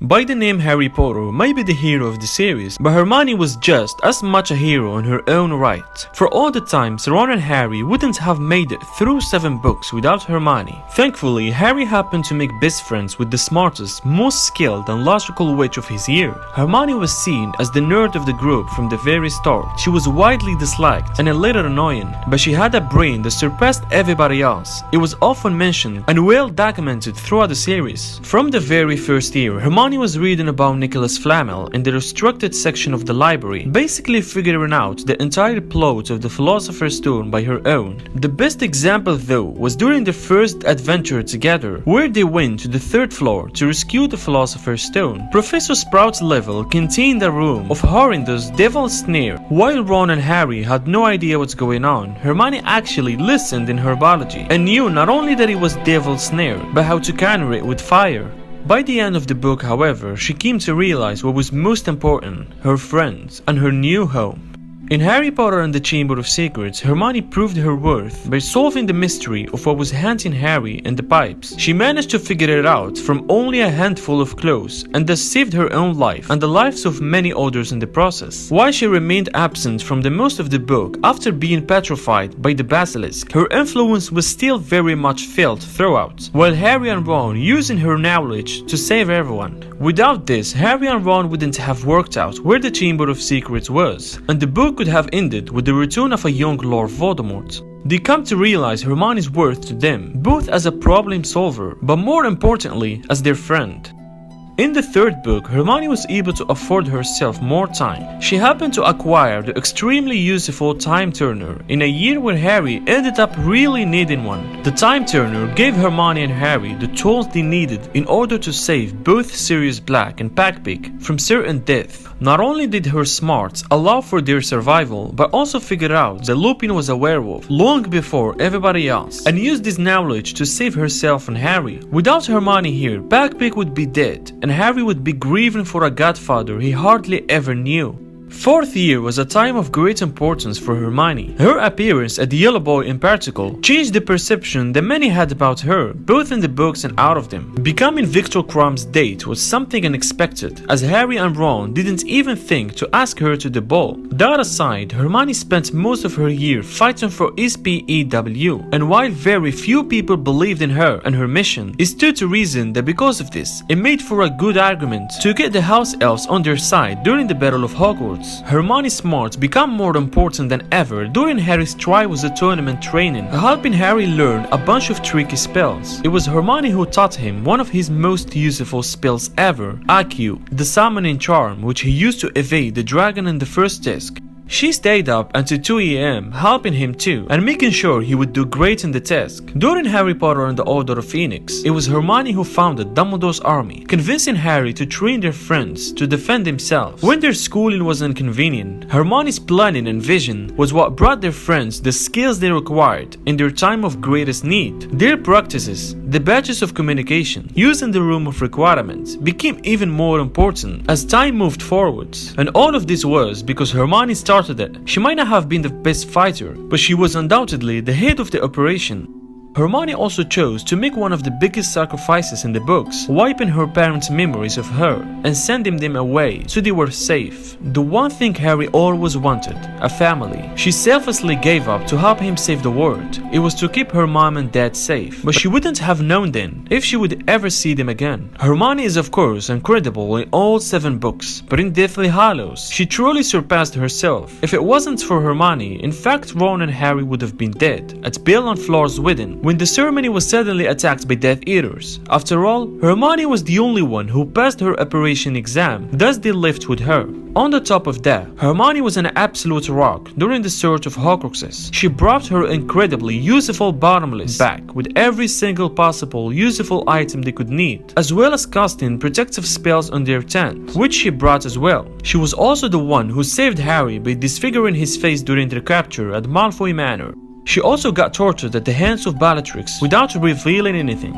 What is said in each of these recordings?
by the name Harry Potter may be the hero of the series, but Hermione was just as much a hero in her own right. For all the times Ron and Harry wouldn't have made it through 7 books without Hermione. Thankfully, Harry happened to make best friends with the smartest, most skilled and logical witch of his year. Hermione was seen as the nerd of the group from the very start. She was widely disliked and a little annoying, but she had a brain that surpassed everybody else. It was often mentioned and well documented throughout the series. From the very first year, Hermione was reading about Nicholas Flamel in the restricted section of the library, basically figuring out the entire plot of the Philosopher's Stone by her own. The best example though was during their first adventure together, where they went to the 3rd floor to rescue the Philosopher's Stone. Professor Sprout's level contained a room of horrendous devil's snare. While Ron and Harry had no idea what's going on, Hermione actually listened in herbology and knew not only that it was devil's snare, but how to counter it with fire. By the end of the book, however, she came to realize what was most important: her friends and her new home. In Harry Potter and the Chamber of Secrets, Hermione proved her worth by solving the mystery of what was haunting Harry and the pipes. She managed to figure it out from only a handful of clues, and thus saved her own life and the lives of many others in the process. While she remained absent from the most of the book after being petrified by the basilisk, her influence was still very much felt throughout, while Harry and Ron using her knowledge to save everyone. Without this, Harry and Ron wouldn't have worked out where the Chamber of Secrets was, and the book could have ended with the return of a young Lord Voldemort. They come to realize Hermione's worth to them, both as a problem solver, but more importantly, as their friend. In the 3rd book, Hermione was able to afford herself more time. She happened to acquire the extremely useful Time Turner in a year where Harry ended up really needing one. The Time Turner gave Hermione and Harry the tools they needed in order to save both Sirius Black and Buckbeak from certain death. Not only did her smarts allow for their survival, but also figured out that Lupin was a werewolf long before everybody else, and used this knowledge to save herself and Harry. Without Hermione here, Buckbeak would be dead, and Harry would be grieving for a godfather he hardly ever knew. 4th year was a time of great importance for Hermione. Her appearance at the Yellow Boy in particular changed the perception that many had about her, both in the books and out of them. Becoming Viktor Krum's date was something unexpected, as Harry and Ron didn't even think to ask her to the ball. That aside, Hermione spent most of her year fighting for SPEW, and while very few people believed in her and her mission, it stood to reason that because of this, it made for a good argument to get the House Elves on their side during the Battle of Hogwarts. Hermione's smarts become more important than ever during Harry's Triwizard the Tournament training, helping Harry learn a bunch of tricky spells. It was Hermione who taught him one of his most useful spells ever, Accio, the summoning charm, which he used to evade the dragon in the first disc. She stayed up until 2 AM, helping him too, and making sure he would do great in the task. During Harry Potter and the Order of Phoenix, it was Hermione who founded Dumbledore's army, convincing Harry to train their friends to defend themselves when their schooling was inconvenient. Hermione's planning and vision was what brought their friends the skills they required in their time of greatest need. Their practices, the badges of communication, used in the Room of Requirements, became even more important as time moved forwards. And all of this was because Hermione started it. She might not have been the best fighter, but she was undoubtedly the head of the operation. Hermione also chose to make one of the biggest sacrifices in the books, wiping her parents' memories of her and sending them away so they were safe. The one thing Harry always wanted, a family. She selflessly gave up to help him save the world. It was to keep her mom and dad safe, but she wouldn't have known then if she would ever see them again. Hermione is of course incredible in all 7 books, but in Deathly Hallows, she truly surpassed herself. If it wasn't for Hermione, in fact Ron and Harry would have been dead at Bill and Flaur's wedding, when the ceremony was suddenly attacked by Death Eaters. After all, Hermione was the only one who passed her operation exam, thus they lived with her. On the top of that, Hermione was an absolute rock during the search of Horcruxes. She brought her incredibly useful Bottomless back with every single possible useful item they could need, as well as casting protective spells on their tent, which she brought as well. She was also the one who saved Harry by disfiguring his face during their capture at Malfoy Manor. She also got tortured at the hands of Bellatrix without revealing anything.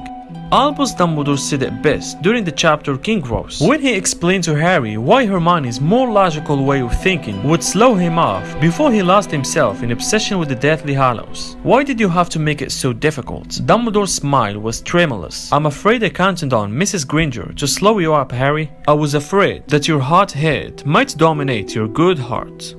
Albus Dumbledore said it best during the chapter King Rose, when he explained to Harry why Hermione's more logical way of thinking would slow him off before he lost himself in obsession with the Deathly Hallows. "Why did you have to make it so difficult?" Dumbledore's smile was tremulous. "I'm afraid I counted on Mrs. Granger to slow you up, Harry. I was afraid that your hot head might dominate your good heart."